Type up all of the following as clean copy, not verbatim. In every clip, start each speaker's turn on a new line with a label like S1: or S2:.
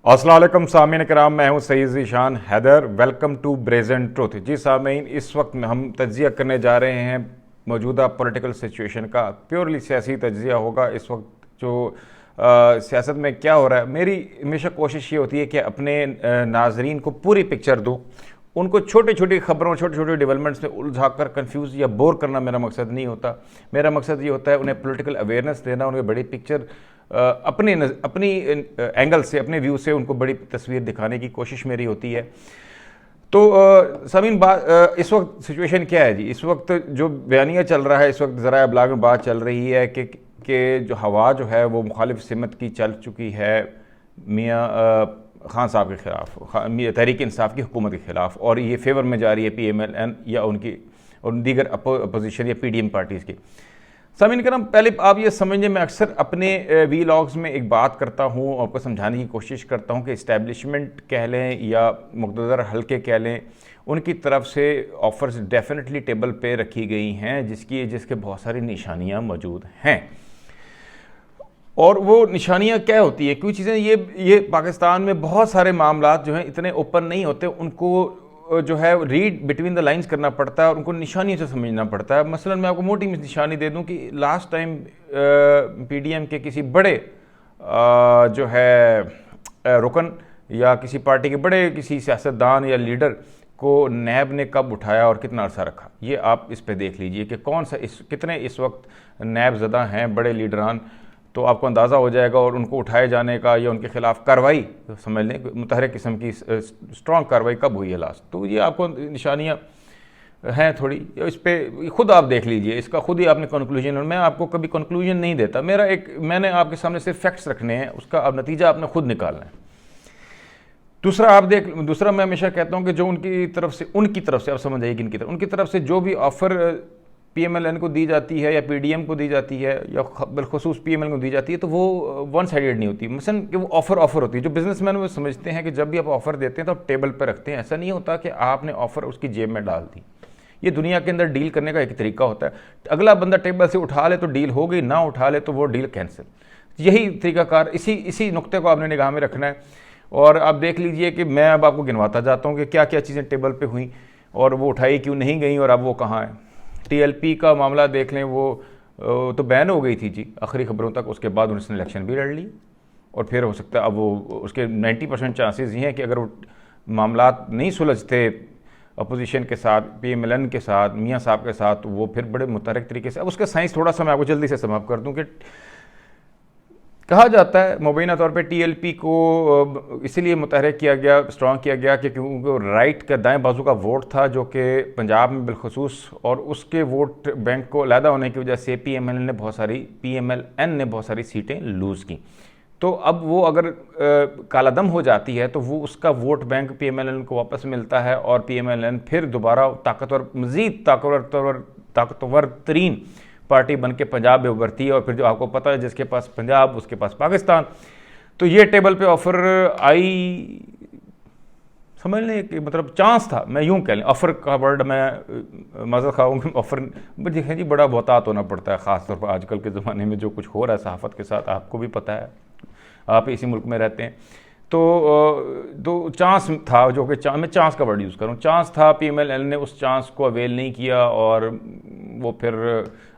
S1: अस्सलाम वालेकुम सामीन कराम, मैं हूं Syed Zeeshan Haider. Welcome to Brazen Truth. जी सामीन, इस वक्त हम तज्ज़िया करने जा रहे हैं मौजूदा पॉलिटिकल सिचुएशन का। प्योरली सियासी तज्ज़िया होगा। इस वक्त जो सियासत में क्या हो रहा है, मेरी हमेशा कोशिश ये होती है कि अपने नाजरीन को पूरी पिक्चर दूँ। उनको छोटी छोटी खबरों, छोटे छोटे डेवलपमेंट्स में उलझा कर कन्फ्यूज़ या बोर करना मेरा मकसद नहीं होता। मेरा मकसद ये होता है उन्हें पॉलिटिकल अवेयरनेस देना, उन्हें बड़ी पिक्चर अपनी एंगल से, अपने व्यू से उनको बड़ी तस्वीर दिखाने की कोशिश मेरी होती है। तो समीन, इस वक्त सिचुएशन क्या है जी? इस वक्त जो बयानिया चल रहा है, इस वक्त ज़रा अबलाग में बात चल रही है कि जो हवा जो है वो मुखालिफ सिमत की चल चुकी है मियाँ खान साहब के ख़िलाफ़, तहरीक इंसाफ की हुकूमत के ख़िलाफ़, और ये फेवर में जा रही है PMLN या उनकी और दीगर अपोजिशन या PDM पार्टीज़ की। सामीन करम, पहले आप ये समझिए, मैं अक्सर अपने वीलॉग्स में एक बात करता हूँ, आपको समझाने की कोशिश करता हूँ कि इस्टेब्लिशमेंट कह लें या मुक़्तदर हल्के कह लें, उनकी तरफ से ऑफ़र्स डेफिनेटली टेबल पे रखी गई हैं जिसके बहुत सारी निशानियाँ मौजूद हैं। और वो निशानियाँ क्या होती है? कुछ चीज़ें ये पाकिस्तान में बहुत सारे मामलात जो हैं इतने ओपन नहीं होते, उनको जो है रीड बिटवीन द लाइंस करना पड़ता है और उनको निशानियों से समझना पड़ता है। मसलन मैं आपको मोटी निशानी दे दूं कि लास्ट टाइम PDM के किसी बड़े जो है रुकन या किसी पार्टी के बड़े किसी सियासतदान या लीडर को नैब ने कब उठाया और कितना अरसा रखा, ये आप इस पे देख लीजिए कि कौन सा कितने इस वक्त नैब ज़दा हैं बड़े लीडरान, तो आपको अंदाज़ा हो जाएगा। और उनको उठाए जाने का या उनके खिलाफ कार्रवाई समझ लें, मुतहरक किस्म की स्ट्रॉन्ग कार्रवाई कब हुई है लास्ट, तो ये आपको निशानियाँ हैं थोड़ी। इस पर खुद आप देख लीजिए, इसका खुद ही आपने कंक्लूजन, मैं आपको कभी कंक्लूजन नहीं देता, मैंने आपके सामने सिर्फ फैक्ट्स रखने हैं, उसका अब नतीजा आपने खुद निकालना है। दूसरा मैं हमेशा कहता हूँ कि जो उनकी तरफ से आप समझ आइए कि उनकी तरफ से जो भी ऑफ़र PMLN को दी जाती है या PDM को दी जाती है या बिलखुसूस PML को दी जाती है, तो वो वन साइडेड नहीं होती। मसलन कि वो ऑफ़र होती है, जो बिजनेसमैन वो समझते हैं कि जब भी आप ऑफ़र देते हैं तो आप टेबल पर रखते हैं। ऐसा नहीं होता कि आपने ऑफ़र उसकी जेब में डाल दी। ये दुनिया के अंदर डील करने का एक तरीका होता है। अगला बंदा टेबल से उठा ले तो डील हो गई, ना उठा ले तो वो डील कैंसिल। यही तरीकाकार, इसी नुक्ते को आपने निगाह में रखना है। और आप देख लीजिए कि मैं अब आपको गिनवाता जाता हूँ कि क्या क्या चीज़ें टेबल पर हुई और वो उठाई क्यों नहीं गई और अब वो कहाँ है। TLP का मामला देख लें, वो तो बैन हो गई थी जी आखिरी खबरों तक, उसके बाद उन्होंने इलेक्शन भी लड़ ली और फिर हो सकता है अब वो उसके 90% चांसेस ये हैं कि अगर वो मामलात नहीं सुलझते अपोजिशन के साथ, PMLN के साथ, मियाँ साहब के साथ, तो वो फिर बड़े मुतहरक तरीके से, अब उसका साइंस थोड़ा सा मैं आपको जल्दी से समाप्त कर दूँ कि कहा जाता है मुबैना तौर पे TLP को इसीलिए मुतहरक किया गया, स्ट्रॉन्ग किया गया कि क्योंकि राइट का दाएं बाजू का वोट था जो कि पंजाब में बिलखसूस, और उसके वोट बैंक को अलहदा होने की वजह से PMLN ने बहुत सारी सीटें लूज़ की। तो अब वो अगर कालादम हो जाती है तो वो उसका वोट बैंक PMLN को वापस मिलता है और PMLN फिर दोबारा मज़ीद ताकतवर तरीन पार्टी बन के पंजाब में उभरती है। और फिर जो आपको पता है, जिसके पास पंजाब उसके पास पाकिस्तान। तो ये टेबल पे ऑफ़र आई, समझ लें कि मतलब चांस था, मैं यूँ कह लें, ऑफ़र का वर्ड मैं मज़ा खाऊँगी। ऑफ़र देखें जी, बड़ा बहुतात होना पड़ता है, ख़ास तौर पर आजकल के ज़माने में जो कुछ हो रहा है सहाफ़त के साथ, आपको भी पता है, आप इसी मुल्क में रहते हैं। तो चांस था, जो कि मैं चांस का वर्ड यूज़ करूँ, चांस था। PMLN ने उस चांस को अवेल नहीं किया और वो फिर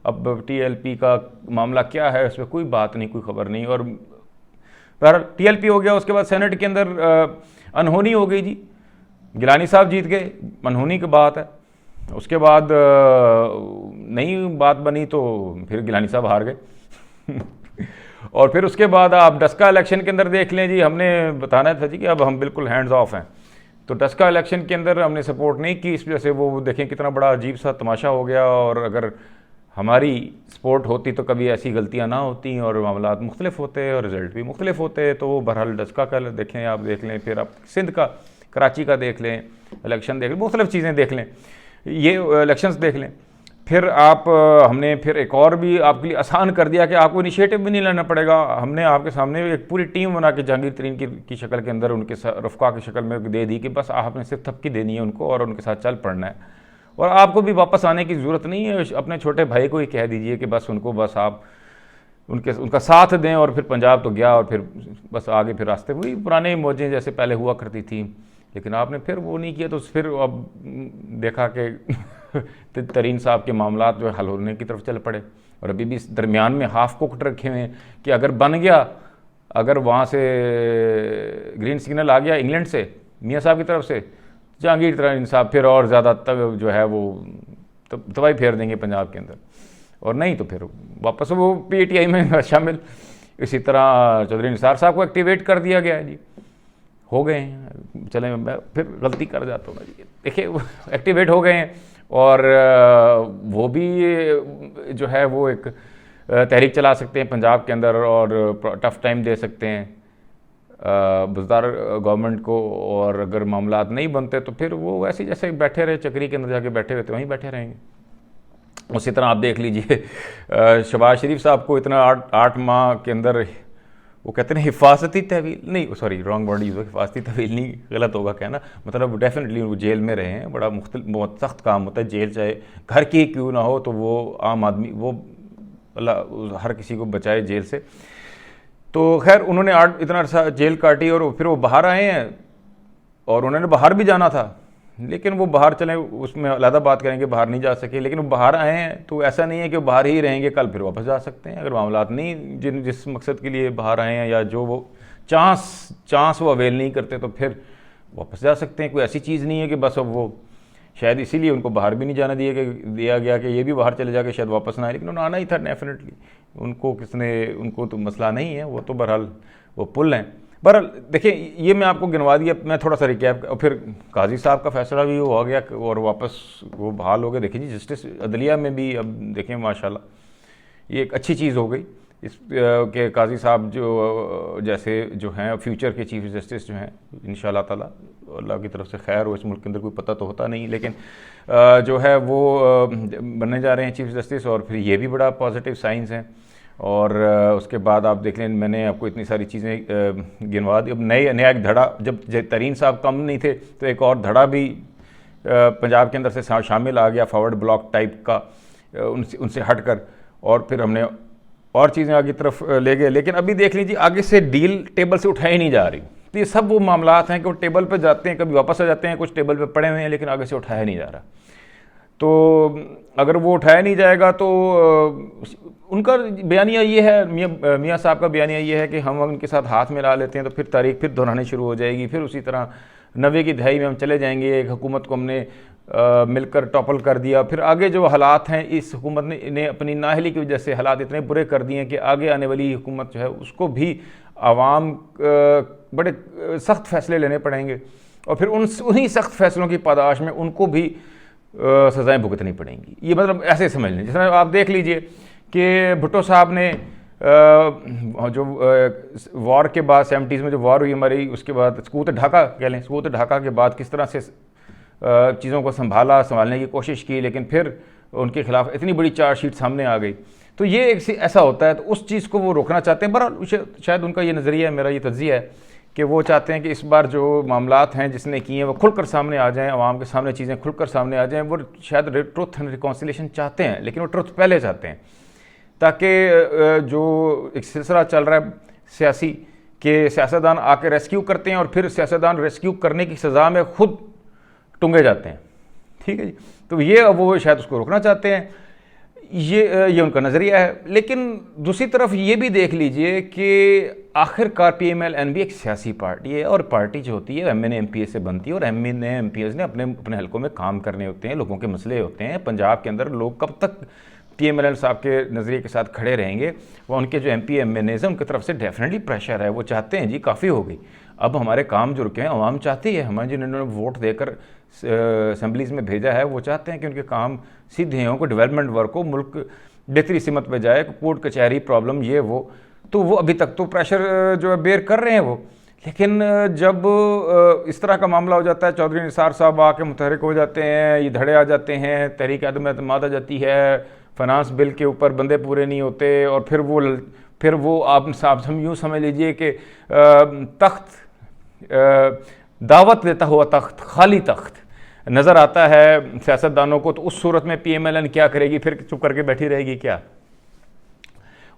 S1: अब TLP का मामला क्या है उस पर कोई बात नहीं, कोई खबर नहीं। और बहरहाल TLP हो गया, उसके बाद सेनेट के अंदर अनहोनी हो गई जी, गिलानी साहब जीत गए, अनहोनी की बात है। उसके बाद नई बात बनी तो फिर गिलानी साहब हार गए और फिर उसके बाद आप डस्का इलेक्शन के अंदर देख लें जी, हमने बताना था जी कि अब हम बिल्कुल हैंड्स ऑफ हैं, तो डस्का इलेक्शन के अंदर हमने सपोर्ट नहीं की, इस वजह से वो देखें कितना बड़ा अजीब सा तमाशा हो गया। और अगर हमारी सपोर्ट होती तो कभी ऐसी गलतियां ना होती और मामला मुख्तलिफ होते और रिज़ल्ट भी मुख्तलिफ होते। तो बहरहाल डस्का का देखें, आप देख लें, फिर आप सिंध का, कराची का देख लें, इलेक्शन देख लें, मुख्तलिफ चीज़ें देख लें, ये इलेक्शंस देख लें। फिर हमने फिर एक और भी आपके लिए आसान कर दिया कि आपको इनिशिएटिव भी नहीं लेना पड़ेगा। हमने आपके सामने एक पूरी टीम बना के जहांगीर तरीन की शक्ल के अंदर उनके रफ़्क़ा की शक्ल में दे दी कि बस आपने सिर्फ थपकी देनी है उनको और उनके साथ चल पड़ना है, और आपको भी वापस आने की ज़रूरत नहीं है। अपने छोटे भाई को ही कह दीजिए कि बस आप उनका साथ दें, और फिर पंजाब तो गया और फिर बस आगे फिर रास्ते वही पुराने मौजें जैसे पहले हुआ करती थी, लेकिन आपने फिर वो नहीं किया, तो फिर अब देखा कि तरीन साहब के मामला जो है हल होने की तरफ चल पड़े, और अभी भी इस दरमियान में हाफ कुक्ड रखे हुए हैं कि अगर बन गया, अगर वहाँ से ग्रीन सिग्नल आ गया इंग्लैंड से मियाँ साहब की तरफ से, जहांगीर तरीन साहब फिर और ज़्यादा तब जो है वो तबाही फेर देंगे पंजाब के अंदर, और नहीं तो फिर वापस वो PTI में शामिल। इसी तरह चौधरी निसार साहब को एक्टिवेट कर दिया गया है जी, हो गए हैं, चले मैं फिर गलती कर जाता हूँ ना जी, देखिए एक्टिवेट हो गए हैं, और वो भी जो है वो एक तहरीक चला सकते हैं पंजाब के अंदर, और टफ टाइम दे सकते हैं बुज़दार गवर्नमेंट को, और अगर मामला नहीं बनते तो फिर वो वैसे जैसे बैठे रहे चक्री के अंदर जाके बैठे हुए थे वहीं बैठे रहेंगे। उसी तरह आप देख लीजिए शहबाज शरीफ साहब को इतना 8 माह के अंदर, वो कहते हैं हिफाजती तहवील, नहीं सॉरी रॉन्ग वर्ड यूज़ हो, हिफाजती तहवील नहीं, गलत होगा कहना, मतलब डेफिनेटली वो जेल में रहे हैं, बड़ा बहुत सख्त काम होता है जेल, चाहे घर की क्यों ना हो, तो वो आम आदमी, वो अल्लाह हर किसी को बचाए जेल से। तो खैर उन्होंने इतना अर्सा जेल काटी, और फिर वो बाहर आए हैं, और उन्होंने बाहर भी जाना था, लेकिन वो बाहर चले, उसमें अलग बात करेंगे, बाहर नहीं जा सके, लेकिन वो बाहर आए हैं तो ऐसा नहीं है कि वो बाहर ही रहेंगे, कल फिर वापस जा सकते हैं अगर मामला नहीं जिस मकसद के लिए बाहर आए हैं, या जो वो चांस वो अवेल नहीं करते, तो फिर वापस जा सकते हैं। कोई ऐसी चीज़ नहीं है कि बस अब वो शायद इसीलिए उनको बाहर भी नहीं जाना दिया गया कि ये भी बाहर चले जाके शायद वापस ना आए, लेकिन उन्होंने आना ही था डेफिनेटली, उनको तो मसला नहीं है, वो तो बहरहाल वो पुल हैं। बहरहाल देखिए ये मैं आपको गिनवा दिया, मैं थोड़ा सा रिकैप, और फिर काजी साहब का फैसला भी हो गया और वापस वो बहाल हो गए। देखिए जी जस्टिस अदलिया में भी अब देखें माशाल्लाह ये एक अच्छी चीज़ हो गई इस के काजी साहब जो जैसे जो हैं फ्यूचर के चीफ जस्टिस जो हैं, इंशाअल्लाह ताला अल्लाह की तरफ से खैर हो, इस मुल्क के अंदर कोई पता तो होता नहीं, लेकिन जो है वो बनने जा रहे हैं चीफ जस्टिस, और फिर ये भी बड़ा पॉजिटिव साइंस हैं। और उसके बाद आप देख लें, मैंने आपको इतनी सारी चीज़ें गिनवा दी। अब नया एक धड़ा, जब तरीन साहब कम नहीं थे तो एक और धड़ा भी पंजाब के अंदर से शामिल आ गया, फॉरवर्ड ब्लॉक टाइप का, उनसे हट कर, और फिर हमने और चीज़ें आगे तरफ ले गए। लेकिन अभी देख लीजिए आगे से डील टेबल से उठाई नहीं जा रही। तो ये सब वो मामलात हैं कि वो टेबल पर जाते हैं, कभी वापस आ जाते हैं, कुछ टेबल पर पड़े हुए हैं, लेकिन आगे से उठाया नहीं जा रहा। तो अगर वो उठाया नहीं जाएगा तो उनका बयानिया ये है, मियाँ साहब का बयानिया ये है कि हम उनके साथ हाथ मिला लेते हैं तो फिर तारीख फिर दोहरानी शुरू हो जाएगी, फिर उसी तरह 90 की दहाई में हम चले जाएंगे, एक हुकूमत को हमने मिलकर टॉपल कर दिया। फिर आगे जो हालात हैं, इस हुकूमत ने अपनी नाअहली की वजह से हालात इतने बुरे कर दिए हैं कि आगे आने वाली हुकूमत जो है उसको भी आवाम बड़े सख्त फैसले लेने पड़ेंगे, और फिर उन्हीं सख्त फैसलों की पादाश में उनको भी सज़ाएँ भुगतनी पड़ेंगी। ये मतलब ऐसे समझ लें, जिस तरह आप देख लीजिए कि भुट्टो साहब ने जो वॉर के बाद 70s में जो वॉर हुई हमारी, उसके बाद सकूत ढाका कह लें, सकूत ढाका के बाद किस तरह से चीज़ों को संभालने की कोशिश की, लेकिन फिर उनके खिलाफ इतनी बड़ी चार्जशीट सामने आ गई। तो ये एक ऐसा होता है, तो उस चीज़ को वो रोकना चाहते हैं। बहरहाल शायद उनका ये नज़रिया है, मेरा ये तज्जिया है कि वो चाहते हैं कि इस बार जो मामलात हैं जिसने किए हैं वो खुलकर सामने आ जाएं, आवाम के सामने चीज़ें खुलकर सामने आ जाएं। वो शायद ट्रुथ एंड रिकॉन्सिलेशन चाहते हैं, लेकिन वो ट्रुथ पहले चाहते हैं, ताकि जो एक सिलसिला चल रहा है सियासी के सियासतदान आके रेस्क्यू करते हैं और फिर सियासतदान रेस्क्यू करने की सज़ा में खुद टूंगे जाते हैं। ठीक है जी, तो ये वो शायद उसको रोकना चाहते हैं, ये उनका नज़रिया है। लेकिन दूसरी तरफ ये भी देख लीजिए कि आखिरकार PMLN भी एक सियासी पार्टी है, और पार्टी जो होती है MNA MPA से बनती है, और MNA MPAs ने अपने हलकों में काम करने होते हैं, लोगों के मसले होते हैं। पंजाब के अंदर लोग कब तक PMLN साहब के नज़रिए के साथ खड़े रहेंगे? वो उनके जो MP MNAs हैं उनकी तरफ से डेफिनेटली प्रेशर है, वो चाहते हैं जी काफ़ी हो गई, अब हमारे काम जो रुके हैं, आवाम चाहती है, हमें जिन्होंने वोट देकर असम्बलीज़ में भेजा है वो चाहते हैं कि उनके काम सीधे हों, कोई डेवलपमेंट वर्क हो, मुल्क बेहतरी सिमत पे जाए, कोर्ट कचहरी प्रॉब्लम ये वो, तो वो अभी तक तो प्रेशर जो है बेयर कर रहे हैं वो। लेकिन जब इस तरह का मामला हो जाता है, चौधरी निसार साहब आके मुतहरिक हो जाते हैं, ये धड़े आ जाते हैं, तहरीक आदम एतमाद आ जाती है, फाइनेंस बिल के ऊपर बंदे पूरे नहीं होते, और फिर वो आप साहब हम यूँ समझ लीजिए कि तख्त दावत देता हुआ तख्त, खाली तख्त नज़र आता है सियासतदानों को, तो उस सूरत में PMLN क्या करेगी? फिर चुप करके बैठी रहेगी क्या?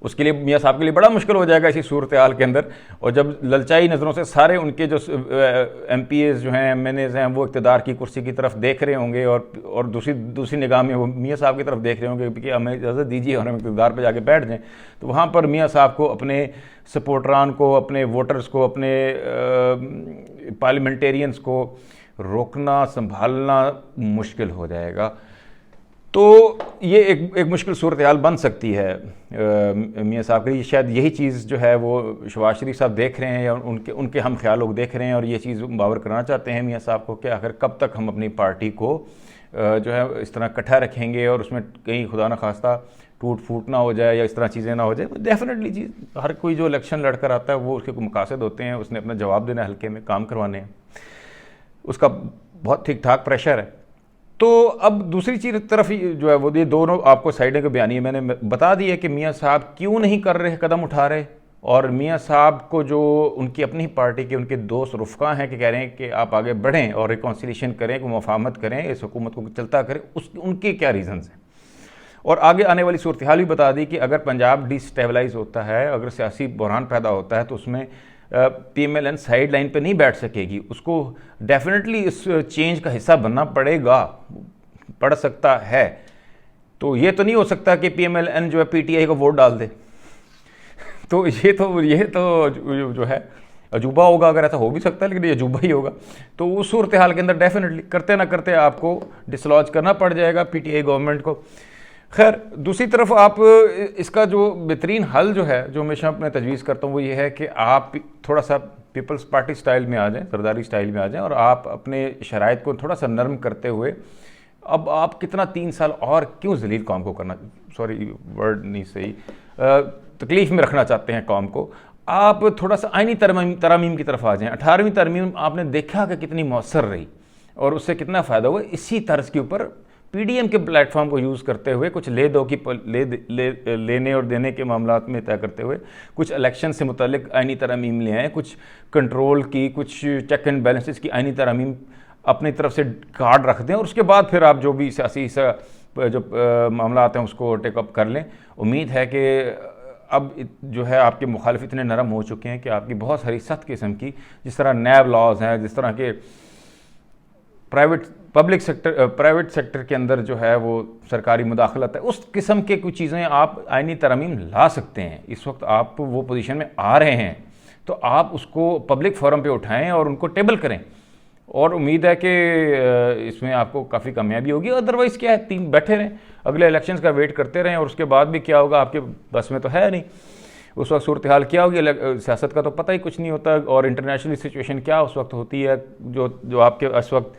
S1: उसके लिए मियाँ साहब के लिए बड़ा मुश्किल हो जाएगा इसी सूरत हाल के अंदर। और जब ललचाई नज़रों से सारे उनके जो MPs जो हैं, MNAs हैं, वो इक़्तिदार की कुर्सी की तरफ देख रहे होंगे और दूसरी निगाह में वो मियाँ साहब की तरफ देख रहे होंगे कि हमें इजाज़त दीजिए और हम इक़्तिदार पर जाके बैठ जाएँ, तो वहाँ पर मियाँ साहब को अपने सपोर्टरान को, अपने वोटर्स को, अपने पार्लियामेंटेरियंस को रोकना संभालना मुश्किल हो जाएगा। तो ये एक मुश्किल सूरत हाल बन सकती है मियाँ साहब के लिए। शायद यही चीज़ जो है वो शहबाज शरीफ साहब देख रहे हैं या उनके हम ख्याल लोग देख रहे हैं, और ये चीज़ बावर कराना चाहते हैं मियाँ साहब को कि आखिर कब तक हम अपनी पार्टी को जो है इस तरह इकट्ठा रखेंगे और उसमें कहीं खुदा न खास्ता टूट फूट ना हो जाए या इस तरह चीज़ें ना हो जाए। डेफिनेटली चीज़, हर कोई जो इलेक्शन लड़कर आता है वो उसके मकासद होते हैं, उसने अपना जवाब देना, हल्के में काम करवाने हैं, उसका बहुत ठीक ठाक प्रेशर है। तो अब दूसरी चीज़ तरफ जो है वो ये दोनों आपको साइडें के बयानी मैंने बता दी है कि मियाँ साहब क्यों नहीं कर रहे, कदम उठा रहे, और मियाँ साहब को जो उनकी अपनी पार्टी के उनके दोस्त रुफ़का हैं कि कह रहे हैं कि आप आगे बढ़ें और रिकॉन्सिलिएशन करें, को मुफाहमत करें, इस हुकूमत को चलता करें, उनके क्या रीज़न्स हैं। और आगे आने वाली सूरत हाल भी बता दी कि अगर पंजाब डिस्टेबलाइज होता है, अगर सियासी बहरान पैदा होता है, तो उसमें PMLN साइड लाइन पे नहीं बैठ सकेगी, उसको डेफिनेटली इस चेंज का हिस्सा बनना पड़ सकता है। तो ये तो नहीं हो सकता कि PMLN जो है PTI को वोट डाल दे तो ये तो जो है अजूबा होगा। अगर ऐसा हो भी सकता है, लेकिन ये अजूबा ही होगा। तो उस सूरत हाल के अंदर डेफिनेटली करते ना करते आपको डिसलॉज करना पड़ जाएगा PTI गवर्नमेंट को। खैर, दूसरी तरफ आप इसका जो बेहतरीन हल जो है, जो हमेशा मैं तजवीज़ करता हूँ, वो ये है कि आप थोड़ा सा पीपल्स पार्टी स्टाइल में आ जाएं, सरदारी स्टाइल में आ जाएं, और आप अपने शराइत को थोड़ा सा नरम करते हुए, अब आप कितना 3 साल और क्यों ज़लील कौम को करना, सॉरी वर्ड नहीं सही, तकलीफ़ में रखना चाहते हैं कौम को। आप थोड़ा सा आइनी तरमीम की तरफ आ जाएँ। 18वीं तरमीम आपने देखा कि कितनी मौसर रही और उससे कितना फ़ायदा हुआ। इसी तर्ज के ऊपर PDM के प्लेटफॉर्म को यूज़ करते हुए, कुछ लेने और देने के मामलात में तय करते हुए, कुछ इलेक्शन से मुतल्लिक आइनी तरमीम ले आएँ, कुछ कंट्रोल की, कुछ चेक एंड बैलेंसेस की आइनी तरमीम अपनी तरफ से कार्ड रख दें, और उसके बाद फिर आप जो भी सियासी जो मामला आते हैं उसको टेकअप कर लें। उम्मीद है कि अब जो है आपके मुखालिफ इतने नरम हो चुके हैं कि आपकी बहुत सारी सख्त किस्म की, जिस तरह नैब लॉज हैं, जिस तरह के प्राइवेट सेक्टर के अंदर जो है वो सरकारी मुदाखलत है, उस किस्म के कुछ चीज़ें आप आइनी तरमीम ला सकते हैं। इस वक्त आप वो पोजीशन में आ रहे हैं, तो आप उसको पब्लिक फोरम पे उठाएं और उनको टेबल करें, और उम्मीद है कि इसमें आपको काफ़ी कामयाबी होगी। अदरवाइज़ क्या है, 3 बैठे रहें, अगले इलेक्शंस का वेट करते रहें, और उसके बाद भी क्या होगा आपके बस में तो है नहीं। उस वक्त सूरत हाल क्या होगी, सियासत का तो पता ही कुछ नहीं होता, और इंटरनेशनल सिचुएशन क्या उस वक्त होती है, जो आपके इस वक्त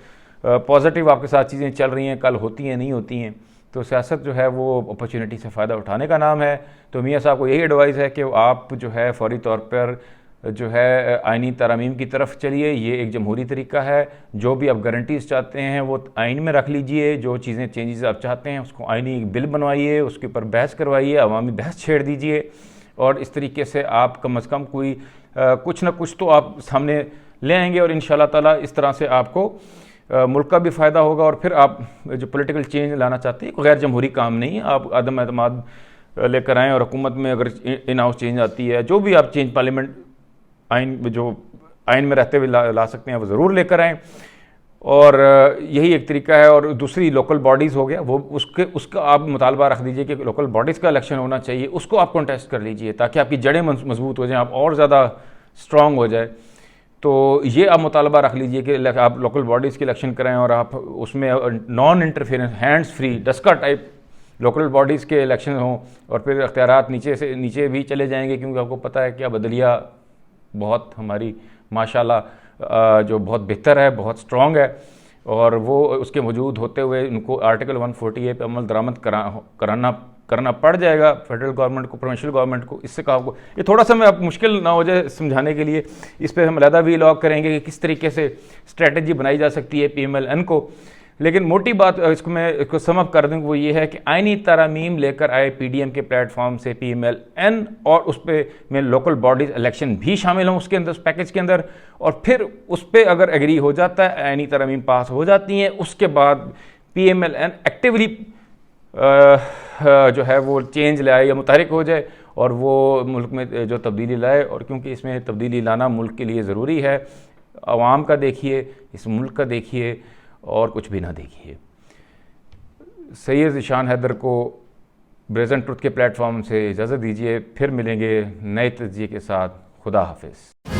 S1: पॉजिटिव आपके साथ चीज़ें चल रही हैं, कल होती हैं, नहीं होती हैं। तो सियासत जो है वो अपॉर्चुनिटी से फ़ायदा उठाने का नाम है। तो मियाँ साहब को यही एडवाइस है कि आप जो है फौरी तौर पर जो है आइनी तरमीम की तरफ चलिए। ये एक जमहूरी तरीका है, जो भी आप गारंटीज़ चाहते हैं वो आइन में रख लीजिए, जो चीज़ें चेंजेस आप चाहते हैं उसको आइनी बिल बनवाइए, उसके ऊपर बहस करवाइए, अवामी बहस छेड़ दीजिए, और इस तरीके से आप कम अज़ कम कोई कुछ ना कुछ तो आप सामने ले आएंगे, और इंशाअल्लाह ताला इस तरह से आपको मुल्क का भी फ़ायदा होगा। और फिर आप जो पॉलिटिकल चेंज लाना चाहते हैं, कोई गैर जमहूरी काम नहीं है, आप आदम एतमाद लेकर आएँ, और हुकूमत में अगर इन हाउस चेंज आती है, जो भी आप चेंज पार्लियामेंट आइन में रहते हुए ला सकते हैं, वो ज़रूर लेकर आएँ। और यही एक तरीका है। और दूसरी लोकल बॉडीज़ हो गया, वो उसका आप मुतालबा रख दीजिए कि लोकल बॉडीज़ का इलेक्शन होना चाहिए, उसको आप कॉन्टेस्ट कर लीजिए, ताकि आपकी जड़ें मजबूत हो जाएँ, आप और ज़्यादा स्ट्रॉन्ग हो जाए। तो ये आप मुतालबा रख लीजिए कि आप लोकल बॉडीज़ की इलेक्शन कराएं, और आप उसमें non interference, hands free, Daska type local bodies के इलेक्शन हों, और फिर अख्तियारात नीचे भी चले जाएंगे, क्योंकि आपको पता है कि अब अदलिया बहुत हमारी माशाल्लाह जो बहुत बेहतर है, बहुत स्ट्रॉन्ग है, और वो उसके मौजूद होते हुए उनको आर्टिकल 148 पे अमल दरामद करना पड़ जाएगा फेडरल गवर्नमेंट को, प्रोविंशियल गवर्नमेंट को। इससे कहा आपको ये थोड़ा सा मैं अब मुश्किल ना हो जाए समझाने के लिए, इस पर हम अलहदा भी व्लॉग करेंगे कि किस तरीके से स्ट्रेटजी बनाई जा सकती है PMLN को। लेकिन मोटी बात इसको समअप कर दूँ, वो ये है कि आइनी तरमीम लेकर आए PDM के प्लेटफॉर्म से PMLN, और उस पर में लोकल बॉडीज़ इलेक्शन भी शामिल हों उसके अंदर, उस पैकेज के अंदर, और फिर उस पर अगर एग्री हो जाता है, आइनी तरमीम पास हो जाती हैं, उसके बाद PMLN एक्टिवली जो है वो चेंज लाए या मुतहरिक हो जाए, और वो मुल्क में जो तब्दीली लाए, और क्योंकि इसमें तब्दीली लाना मुल्क के लिए ज़रूरी है, आवाम का देखिए, इस मुल्क का देखिए, और कुछ भी ना देखिए। सैयद ज़ीशान हैदर को ब्रेज़न ट्रुथ के प्लेटफॉर्म से इजाज़त दीजिए, फिर मिलेंगे नए तज्ज़िये के साथ। खुदा हाफिज़।